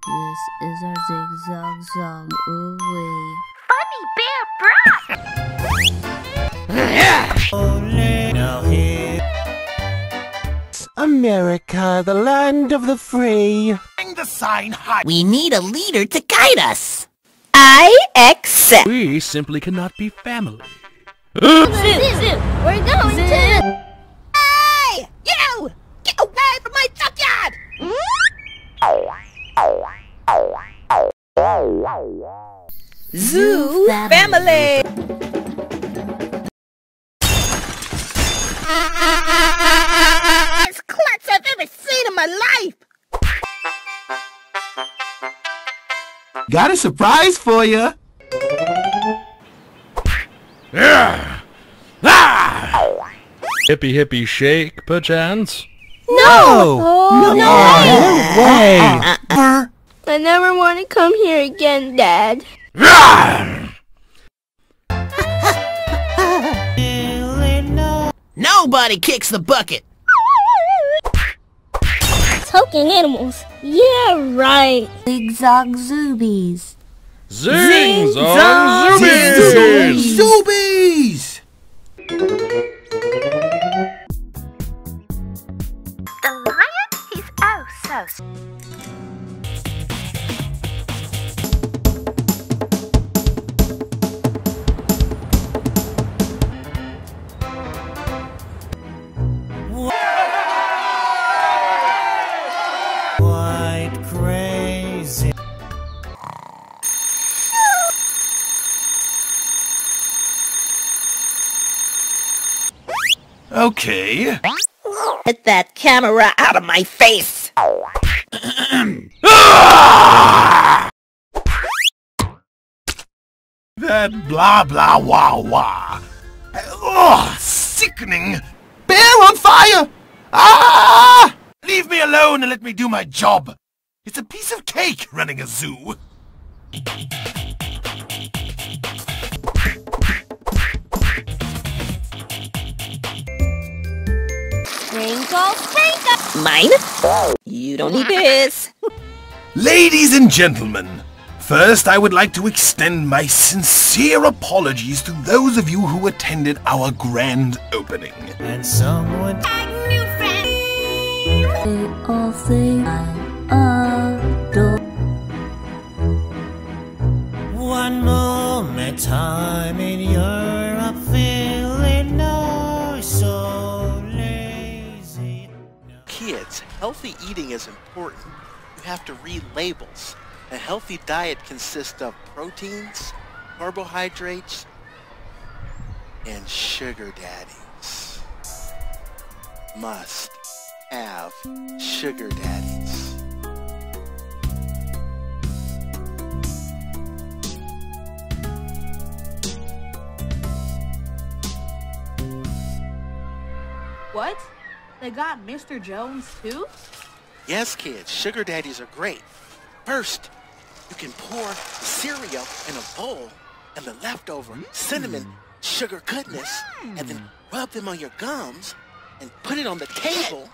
This is our zigzag song. Ooh-wee. Funny bear bra! America, the land of the free. The sign high. We need a leader to guide us. I accept. We simply cannot be family. Zoo, we're going to. Hey! You! Get away from my junkyard! Zoo family! Best clutch I've ever seen in my life! Got a surprise for you. Yeah. Ah! Hippie hippie shake, perchance? No! No way! I never want to come here again, Dad. Nobody kicks the bucket. Token animals. Yeah, right. Zigzag zoobies. Zing zong zoobies! Zoobies! The lion? He's oh so Quite crazy. Okay. Get that camera out of my face! That blah blah wah wah. Oh, sickening. Bear on fire! Ah! Leave me alone and let me do my job. It's a piece of cake running a zoo. Sprinkle, sprinkle! Mine? You don't need this. Ladies and gentlemen, first I would like to extend my sincere apologies to those of you who attended our grand opening. And someone... New friend! They all say I adore. One moment, time in Europe, feeling oh so lazy. Kids, healthy eating is important. You have to read labels. A healthy diet consists of proteins, carbohydrates, and sugar daddies. Must have sugar daddies. What? They got Mr. Jones too? Yes, kids, sugar daddies are great. First, you can pour the cereal in a bowl and the leftover cinnamon sugar goodness and then rub them on your gums and put it on the table.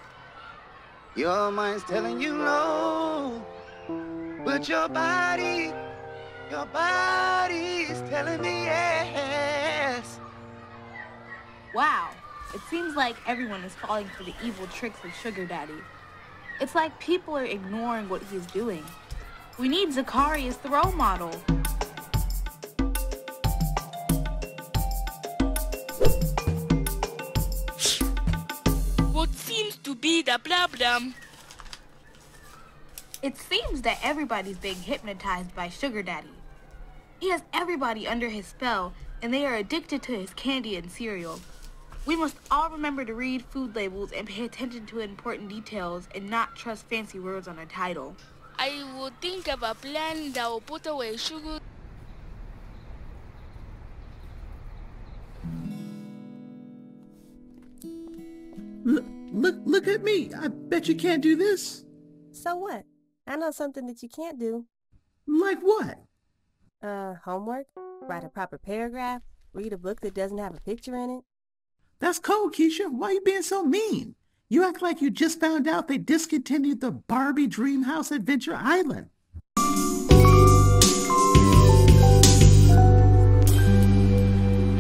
Your mind's telling you no, but your body's telling me yes. Wow. It seems like everyone is falling for the evil tricks of Sugar Daddy. It's like people are ignoring what he's doing. We need Zachary as the role model. What seems to be the problem? It seems that everybody's being hypnotized by Sugar Daddy. He has everybody under his spell, and they are addicted to his candy and cereal. We must all remember to read food labels and pay attention to important details and not trust fancy words on a title. I will think of a plan that will put away sugar. Look at me. I bet you can't do this. So what? I know something that you can't do. Like what? Homework? Write a proper paragraph? Read a book that doesn't have a picture in it? That's cold, Keisha. Why are you being so mean? You act like you just found out they discontinued the Barbie Dream House Adventure Island.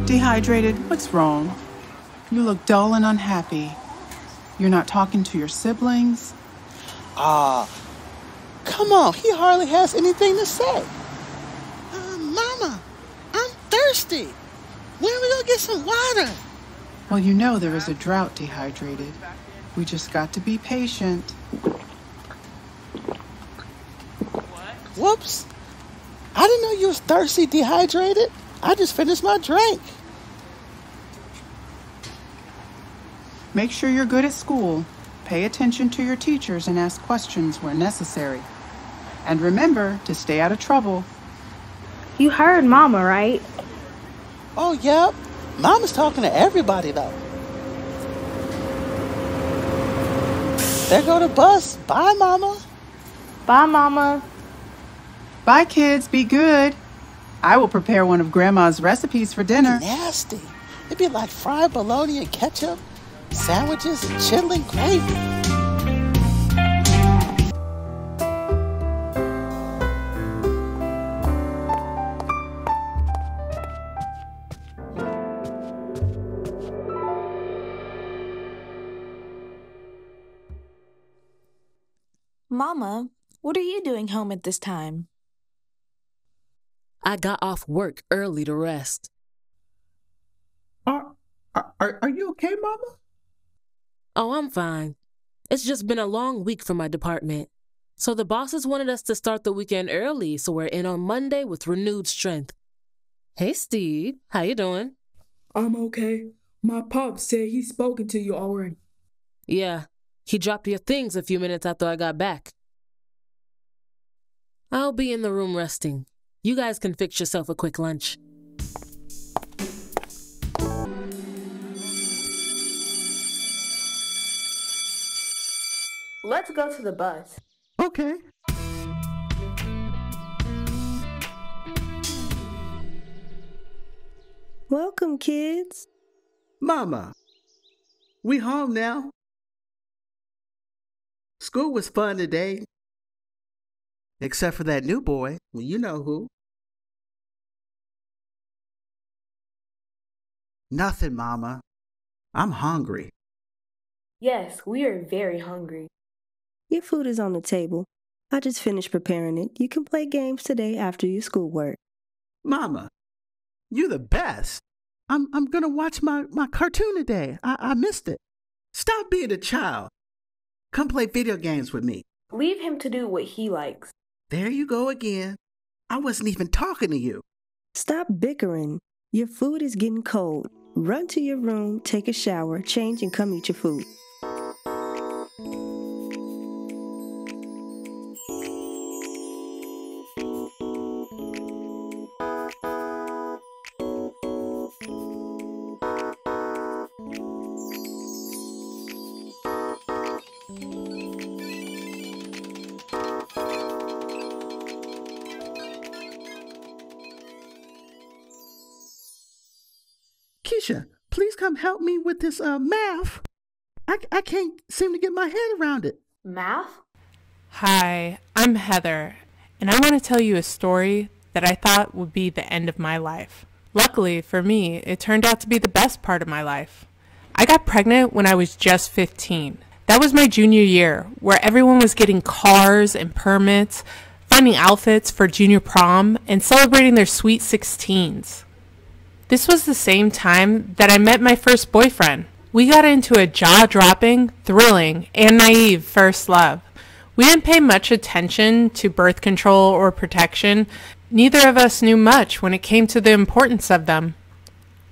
Dehydrated, what's wrong? You look dull and unhappy. You're not talking to your siblings? Come on, he hardly has anything to say. Mama, I'm thirsty. When are we gonna get some water? Well, you know there is a drought, Dehydrated. We just got to be patient. Whoops. I didn't know you was thirsty, Dehydrated. I just finished my drink. Make sure you're good at school. Pay attention to your teachers and ask questions where necessary. And remember to stay out of trouble. You heard Mama, right? Oh, yep. Mama's talking to everybody, though. There go the bus. Bye, Mama. Bye, Mama. Bye, kids. Be good. I will prepare one of Grandma's recipes for dinner. Nasty. It'd be like fried bologna and ketchup, sandwiches and chitlin gravy. Mama, what are you doing home at this time? I got off work early to rest. Are you okay, Mama? Oh, I'm fine. It's just been a long week for my department. So the bosses wanted us to start the weekend early, so we're in on Monday with renewed strength. Hey, Steve. How you doing? I'm okay. My pop said he's spoken to you already. Yeah. He dropped your things a few minutes after I got back. I'll be in the room resting. You guys can fix yourself a quick lunch. Let's go to the bus. Okay. Welcome, kids. Mama, we home now. School was fun today. Except for that new boy. Well, you know who. Nothing, Mama. I'm hungry. Yes, we are very hungry. Your food is on the table. I just finished preparing it. You can play games today after your schoolwork. Mama, you're the best. I'm gonna watch my cartoon today. I missed it. Stop being a child. Come play video games with me. Leave him to do what he likes. There you go again. I wasn't even talking to you. Stop bickering. Your food is getting cold. Run to your room, take a shower, change, and come eat your food. Keisha, please come help me with this math. I can't seem to get my head around it. Math? Hi, I'm Heather, and I want to tell you a story that I thought would be the end of my life. Luckily for me, it turned out to be the best part of my life. I got pregnant when I was just 15. That was my junior year, where everyone was getting cars and permits, finding outfits for junior prom, and celebrating their sweet 16s. This was the same time that I met my first boyfriend. We got into a jaw-dropping, thrilling, and naive first love. We didn't pay much attention to birth control or protection. Neither of us knew much when it came to the importance of them.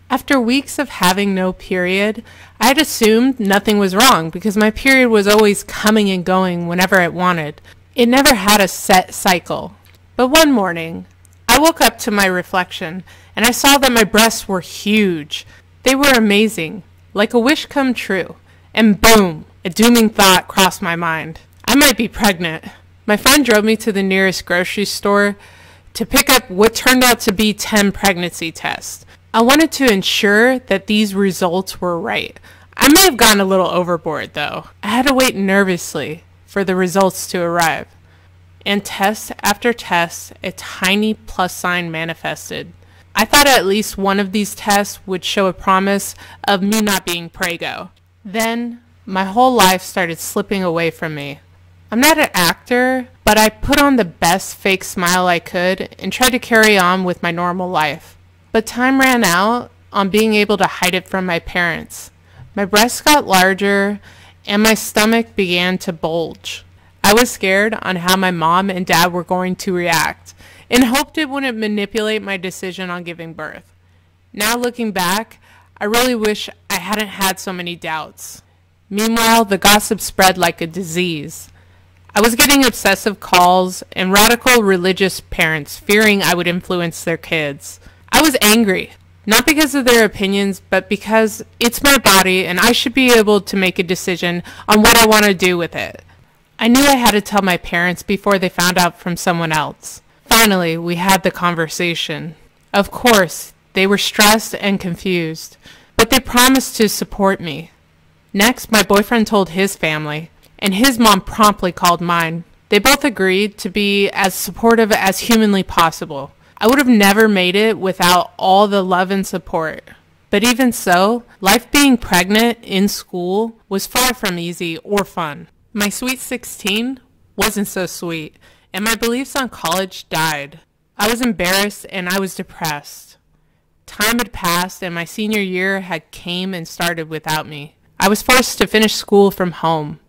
After weeks of having no period, I had assumed nothing was wrong because my period was always coming and going whenever it wanted. It never had a set cycle. But one morning, I woke up to my reflection and I saw that my breasts were huge. They were amazing, like a wish come true. And boom, a dooming thought crossed my mind. I might be pregnant. My friend drove me to the nearest grocery store to pick up what turned out to be 10 pregnancy tests. I wanted to ensure that these results were right. I may have gone a little overboard though. I had to wait nervously for the results to arrive. And test after test, a tiny plus sign manifested. I thought at least one of these tests would show a promise of me not being prego. Then, my whole life started slipping away from me. I'm not an actor, but I put on the best fake smile I could and tried to carry on with my normal life. But time ran out on being able to hide it from my parents. My breasts got larger and my stomach began to bulge. I was scared on how my mom and dad were going to react and hoped it wouldn't manipulate my decision on giving birth. Now looking back, I really wish I hadn't had so many doubts. Meanwhile, the gossip spread like a disease. I was getting obsessive calls and radical religious parents fearing I would influence their kids. I was angry, not because of their opinions, but because it's my body and I should be able to make a decision on what I want to do with it. I knew I had to tell my parents before they found out from someone else. Finally, we had the conversation. Of course, they were stressed and confused, but they promised to support me. Next, my boyfriend told his family, and his mom promptly called mine. They both agreed to be as supportive as humanly possible. I would have never made it without all the love and support. But even so, life being pregnant in school was far from easy or fun. My sweet 16 wasn't so sweet, and my beliefs on college died. I was embarrassed and I was depressed. Time had passed and my senior year had came and started without me. I was forced to finish school from home.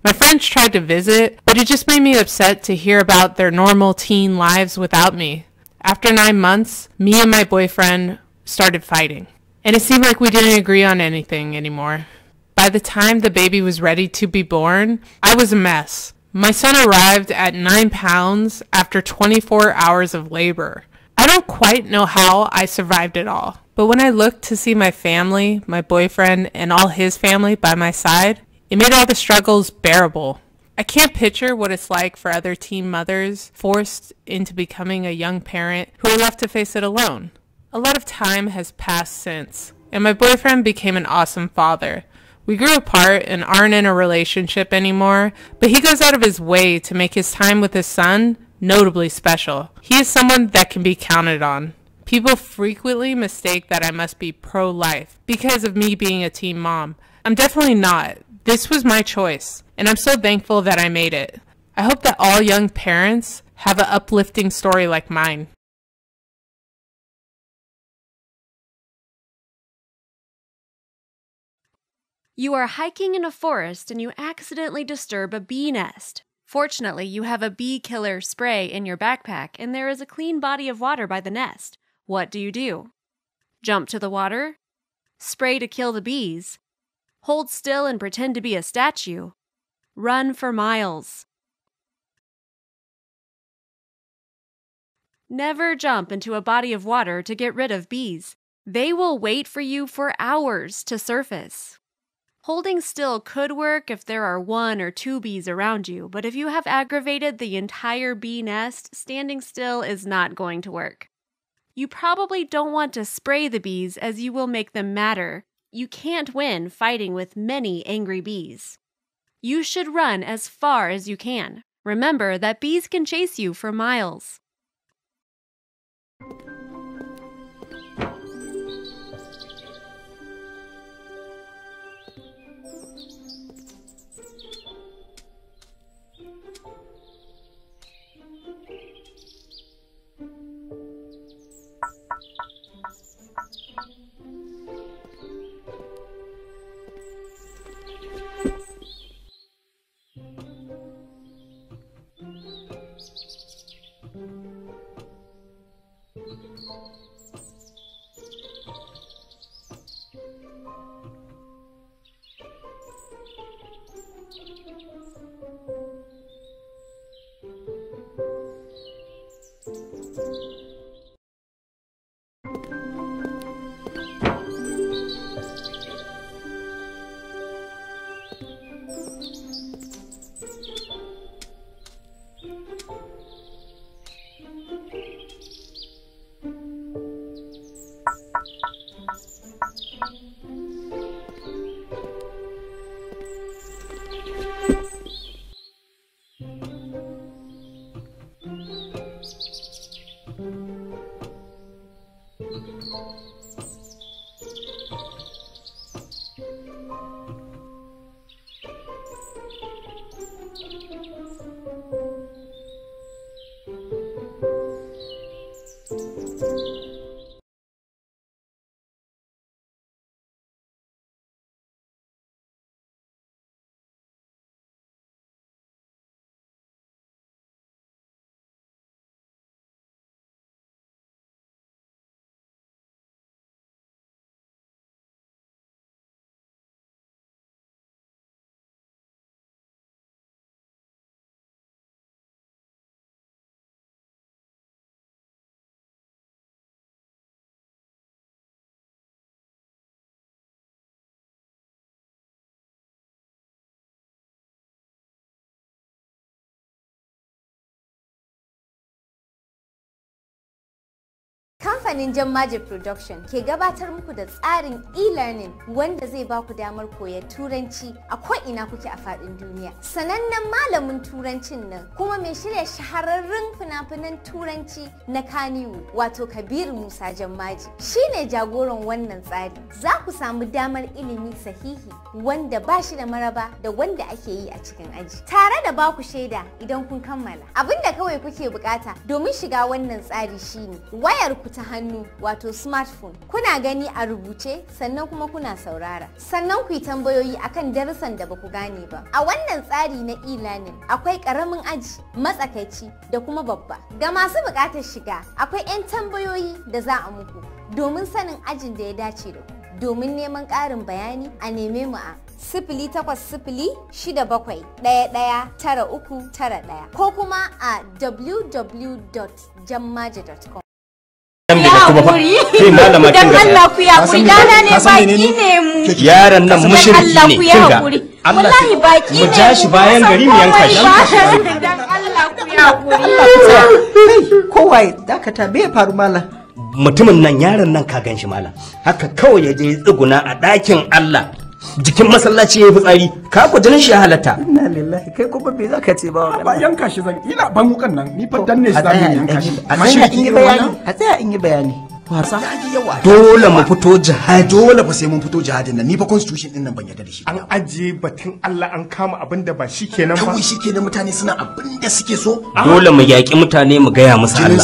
My friends tried to visit, but it just made me upset to hear about their normal teen lives without me. After 9 months, me and my boyfriend started fighting, and it seemed like we didn't agree on anything anymore. By the time the baby was ready to be born, I was a mess. My son arrived at 9 pounds after 24 hours of labor. I don't quite know how I survived it all, but when I looked to see my family, my boyfriend, and all his family by my side, it made all the struggles bearable. I can't picture what it's like for other teen mothers forced into becoming a young parent who are left to face it alone. A lot of time has passed since, and my boyfriend became an awesome father. We grew apart and aren't in a relationship anymore, but he goes out of his way to make his time with his son notably special. He is someone that can be counted on. People frequently mistake that I must be pro-life because of me being a teen mom. I'm definitely not. This was my choice, and I'm so thankful that I made it. I hope that all young parents have an uplifting story like mine. You are hiking in a forest and you accidentally disturb a bee nest. Fortunately, you have a bee killer spray in your backpack and there is a clean body of water by the nest. What do? Jump to the water? Spray to kill the bees? Hold still and pretend to be a statue? Run for miles? Never jump into a body of water to get rid of bees. They will wait for you for hours to surface. Holding still could work if there are 1 or 2 bees around you, but if you have aggravated the entire bee nest, standing still is not going to work. You probably don't want to spray the bees as you will make them madder. You can't win fighting with many angry bees. You should run as far as you can. Remember that bees can chase you for miles. Kamfanin Jammaje Production ke gabatar muku da tsarin e-learning wanda zai ba ku damar koyar Turanci a ko'ina kuke a faɗin duniya. Sanannen malamin Turancin nan kuma mai shirya shahararrun fina-finan Turanci na Kannywood wato Kabiru Musa Jammaje shine jagoran wannan tsari. Za ku samu damar ilimi sahihi wanda ba shi da maraba da wanda ake yi a cikin aji. Tare da ba ku shaida idan kun kammala. Abinda kawai kuke bukata domin shiga wannan tsari shine wayar ku ta hannu wato smartphone, kuna gani a rubuce sannan kuma kuna saurara, sannan ku yi tambayoyi akan darussan da baku gane ba. A wannan tsari na e-learning akwai karamin aji, matsakaici da kuma babba. Ga masu bukatar shiga akwai 'yan tambayoyi da za a muku domin sanin ajin da ya dace da ku. Domin neman ƙarin bayani a neme mu a 0806711991 ko kuma a www.jammaje.com. Malama kin ga Allah ku ya kuri dana ne baki ne mu yaran nan mushriki ne kinga wallahi baki ne mu ja shi bayan gari mu yanka shi Dan Allah ku ya kuri. Kowai dakata bai faru malam. Mutumin nan yaron nan ka ganshi malam haka kawai ya je tsuguna a ɗakin Allah jikin masallaci ya yi fitsari ka ku jinin shi ya halatta. Inna lillahi kai kuma me zaka ce ba wannan? Ba yanka shi zan ina ban wukan nan ni fa danne shi zamu yanka shi. A tsaya in yi bayani. A tsaya in yi bayani. Wasa dole mu fito jihadi. Dole fa sai mun fito jihadin nan ni fa constitution din nan ban yarda da shi. An ajiye batun Allah an kama abin da ba shikenan ba. Kawai shikenan mutane suna abin da suke so. Dole mu yaƙi mutane mu gaya musu Allah. Jinin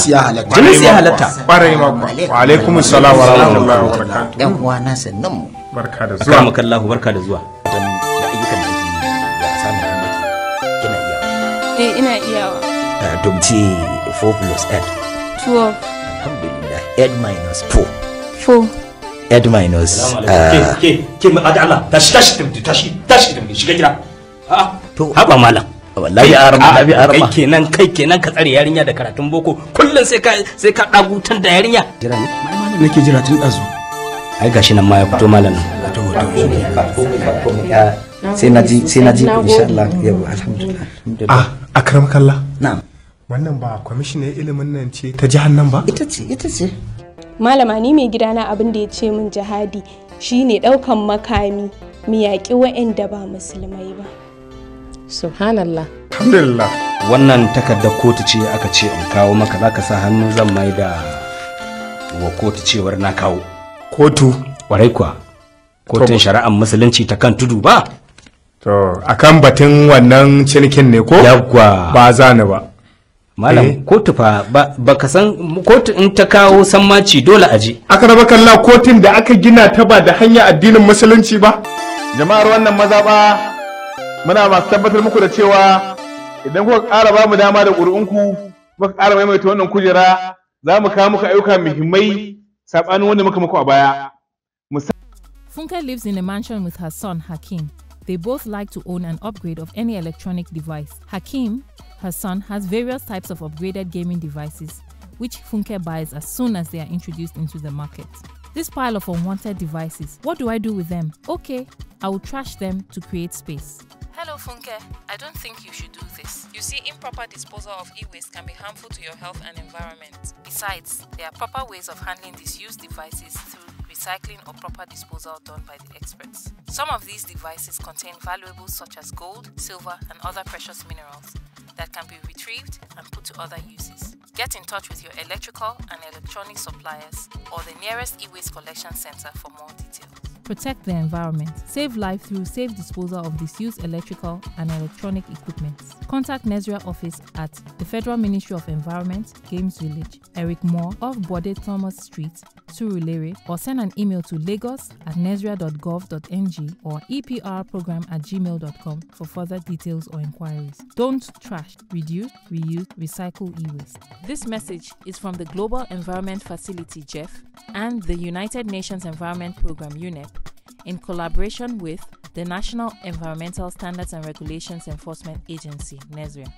su ya halatta. Ƙwarai ma ku. Wa alaikum assalam wa rahmatullahi wa barakatuh. Yan uwa na sannan mu. Barka da zuwa. Akramakallahu barka da zuwa. Dan ayyukan da ya samu Muhammad. Kina iya. Ina iyawa. To mu ce 4 plus 8. 12. Alhamdulillah. 8 minus 4. 4. 8 minus ke mu ada Allah tashi shiga gida. To haba malam. Wallahi arama kai kenan ka tsare yarinya da karatun boko kullun sai ka dagutan da yarinya. Jira ne. Malam nake jira tun dazu. Ai gashi nan ma ya fito malam nan. Sai na ji insha Allah yau alhamdulillah. Akramakallah. Na'am. Wannan ba kwamishinan ilimin nan ce ta jihar nan ba? Ita ce. Malama ni mai gidana abin da ya ce min jihadi shine daukan makami mu yaƙi waɗanda ba musulmai ba. Subhanallah. Alhamdulillah. Wannan takardar kotu ce aka ce in kawo maka zaka sa hannu zan mai da wa kotu cewar na kawo. Kotu? Warai kuwa. Kotun shari'ar musulunci ta kan tudu ba? To akan batun wannan cinikin ne ko? Yawwa. Ba zani ba. Malam kotu fa ba ka san kotu in ta kawo sammaci dole aje. Aka raba kalla kotun da aka gina ta ba da hanya addinin musulunci ba. Jama'ar wannan mazaba muna masu tabbatar muku da cewa idan kuka ƙara ba mu dama da ƙuri'unku muka ƙara maimaita wannan kujera za mu kawo muku ayyuka muhimmai saɓanin wanda muka muku a baya. Funke lives in a mansion with her son Hakim. They both like to own an upgrade of any electronic device. Hakim, her son, has various types of upgraded gaming devices, which Funke buys as soon as they are introduced into the market. This pile of unwanted devices, what do I do with them? Okay, I will trash them to create space. Hello Funke, I don't think you should do this. You see, improper disposal of e-waste can be harmful to your health and environment. Besides, there are proper ways of handling disused devices through recycling or proper disposal done by the experts. Some of these devices contain valuables such as gold, silver, and other precious minerals that can be retrieved and put to other uses. Get in touch with your electrical and electronic suppliers or the nearest e-waste collection center for more details. Protect the environment. Save life through safe disposal of disused electrical and electronic equipment. Contact Nesria office at the Federal Ministry of Environment, Games Village, Eric Moore, off Bode Thomas Street, Surulere, or send an email to lagos@nesria.gov.ng or eprprogram@gmail.com for further details or inquiries. Don't trash, reduce, reuse, recycle e-waste. This message is from the Global Environment Facility, GEF, and the United Nations Environment Program, UNEP, in collaboration with the National Environmental Standards and Regulations Enforcement Agency, NESRIA.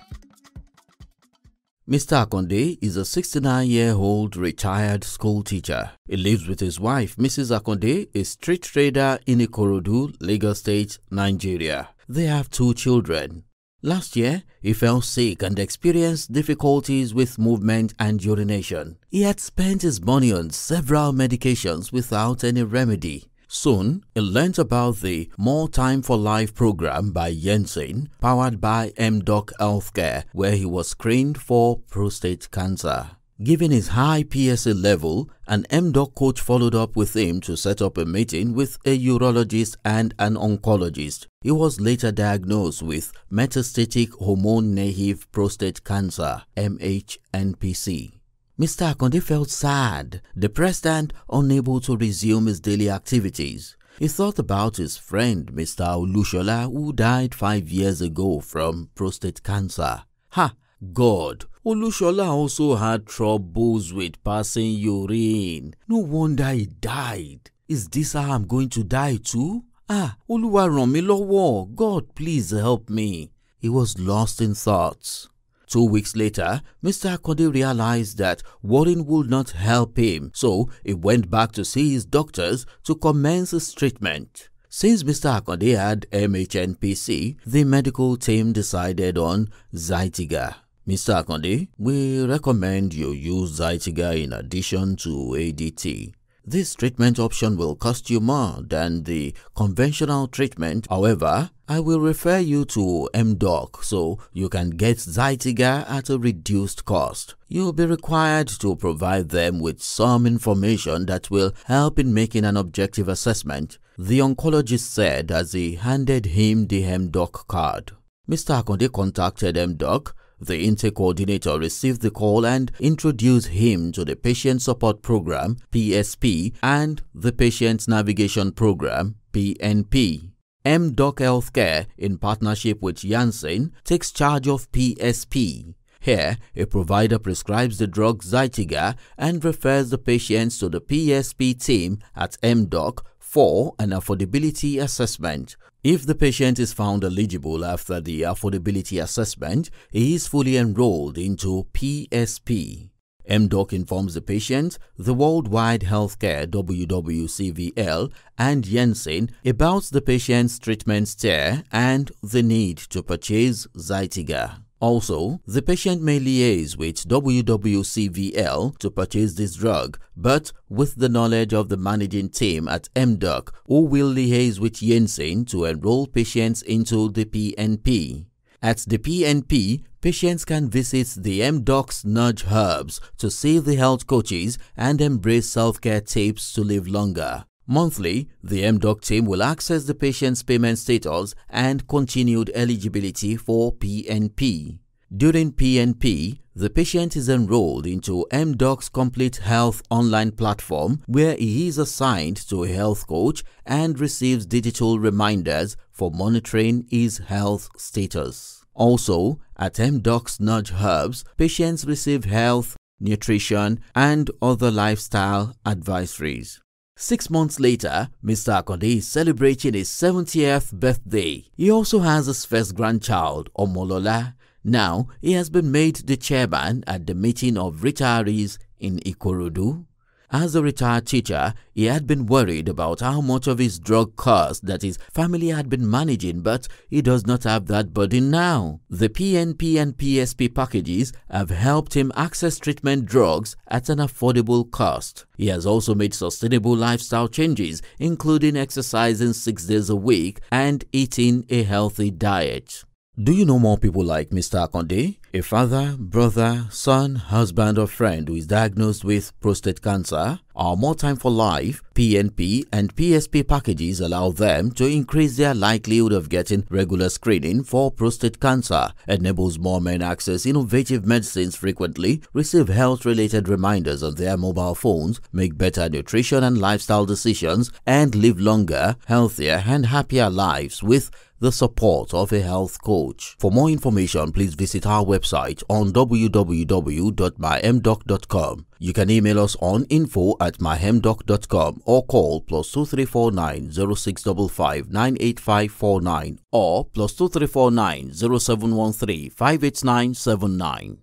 Mr. Akonde is a 69-year-old retired school teacher. He lives with his wife, Mrs. Akonde, a street trader in Ikorodu, Lagos State, Nigeria. They have 2 children. Last year, he fell sick and experienced difficulties with movement and urination. He had spent his money on several medications without any remedy. Soon, he learnt about the More Time for Life program by Jensen, powered by MDoc Healthcare, where he was screened for prostate cancer. Given his high PSA level, an MDoc coach followed up with him to set up a meeting with a urologist and an oncologist. He was later diagnosed with metastatic hormone-naive prostate cancer, MHNPC. Mr. Akonde felt sad, depressed and unable to resume his daily activities. He thought about his friend, Mr. Olushola, who died 5 years ago from prostate cancer. Ha! God! Olushola also had troubles with passing urine. No wonder he died. Is this how I'm going to die too? Oluwa ran mi lọ́wọ́. God, please help me. He was lost in thoughts. 2 weeks later, Mr. Akonde realized that worrying would not help him, so he went back to see his doctors to commence his treatment. Since Mr. Akonde had MHNPC, the medical team decided on Zytiga. Mr. Akonde, we recommend you use Zytiga in addition to ADT. This treatment option will cost you more than the conventional treatment. However, I will refer you to MDoc so you can get Zytiga at a reduced cost. You'll be required to provide them with some information that will help in making an objective assessment, the oncologist said as he handed him the MDoc card. Mr. Akonde contacted MDoc. The intake coordinator received the call and introduced him to the Patient Support Program, PSP, and the Patient Navigation Program, PNP. MDoc Healthcare, in partnership with Janssen, takes charge of PSP. Here, a provider prescribes the drug Zytiga and refers the patients to the PSP team at MDoc for an affordability assessment. If the patient is found eligible after the affordability assessment, he is fully enrolled into PSP. MDoc informs the patient, the Worldwide Healthcare WWCVL, and Janssen about the patient's treatment tier and the need to purchase Zytiga. Also, the patient may liaise with WWCVL to purchase this drug, but with the knowledge of the managing team at MDoc, who will liaise with Janssen to enroll patients into the PNP. At the PNP, patients can visit the MDoc's Nudge Hubs to see the health coaches and embrace self-care tips to live longer. Monthly, the MDoc team will access the patient's payment status and continued eligibility for PNP. During PNP, the patient is enrolled into MDoc's Complete Health online platform where he is assigned to a health coach and receives digital reminders for monitoring his health status. Also, at MDoc's Nudge Hubs, patients receive health, nutrition, and other lifestyle advisories. 6 months later, Mr. Akonde is celebrating his 70th birthday. He also has his first grandchild, Omolola. Now, he has been made the chairman at the meeting of retirees in Ikorodu. As a retired teacher, he had been worried about how much of his drug cost that his family had been managing, but he does not have that burden now. The PNP and PSP packages have helped him access treatment drugs at an affordable cost. He has also made sustainable lifestyle changes, including exercising 6 days a week and eating a healthy diet. Do you know more people like Mr. Akonde? A father, brother, son, husband or friend who is diagnosed with prostate cancer? Our More Time for Life, PNP and PSP packages allow them to increase their likelihood of getting regular screening for prostate cancer, enables more men access innovative medicines frequently, receive health-related reminders on their mobile phones, make better nutrition and lifestyle decisions, and live longer, healthier and happier lives with the support of a health coach. For more information, please visit our website on www.myhemdoc.com. You can email us on info@myhemdoc.com or call +2349 0655 98549 or +2349 0713 58979.